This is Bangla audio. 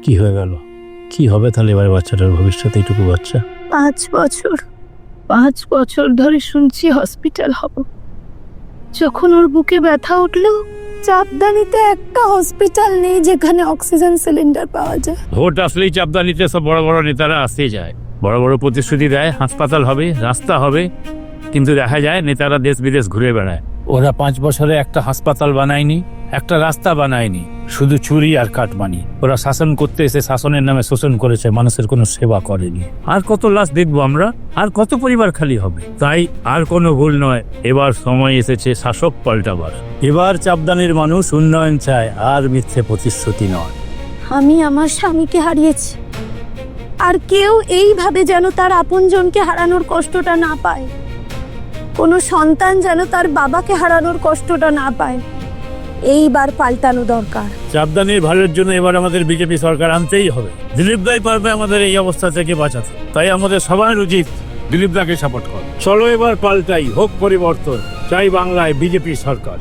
কি হয়ে গেল? কি হবে তাহলে এবার বাচ্চাটার ভবিষ্যৎ? এইটুকু বাচ্চা 5 বছর ধরে শুনছি হসপিটাল হব। যখন ওর বুকে ব্যথা উঠলো, চাপদানিতে একটা হসপিটাল নেই যেখানে অক্সিজেন সিলিন্ডার পাওয়া যায়। ভোট আসলেই চাপদানিতে সব বড় বড় নেতারা আসতেই যায়, বড় বড় প্রতিশ্রুতি দেয়, হাসপাতাল হবে, রাস্তা হবে, কিন্তু দেখা যায় নেতারা দেশ বিদেশ ঘুরে বেড়ায়। ওরা 5 বছরে একটা হাসপাতাল বানায়নি, একটা রাস্তা বানায়নি, শুধু চুরি আর কাটমানি। ওরা শাসন করতে এসে শাসনের নামে শোষণ করেছে, মানুষের কোনো সেবা করেনি। আর কত লাশ দেখবো আমরা? আর কত পরিবার খালি হবে? তাই আর কোনো ভুল নয়, এবার সময় এসেছে শাসক পাল্টাবার। এবার চাপদানির মানুষ উন্নয়ন চায়, আর মিথ্যে প্রতিশ্রুতি নয়। আমি আমার স্বামীকে হারিয়েছি, আর কেউ এইভাবে যেন তার আপনজনকে হারানোর কষ্টটা না পায়। কোনো সন্তান যেন তার বাবাকে হারানোর কষ্টটা না পায়। এইবার পাল্টানো দরকার। চাপদানির ভালোর জন্য এবার আমাদের বিজেপি সরকার আনতেই হবে। দিলীপ দাই পারবে আমাদের এই অবস্থা থেকে বাঁচাতে। তাই আমাদের সবার উচিত দিলীপ দাকে সাপোর্ট করা। চলো এবার পাল্টাই, হোক পরিবর্তন। চাই বাংলায় বিজেপি সরকার।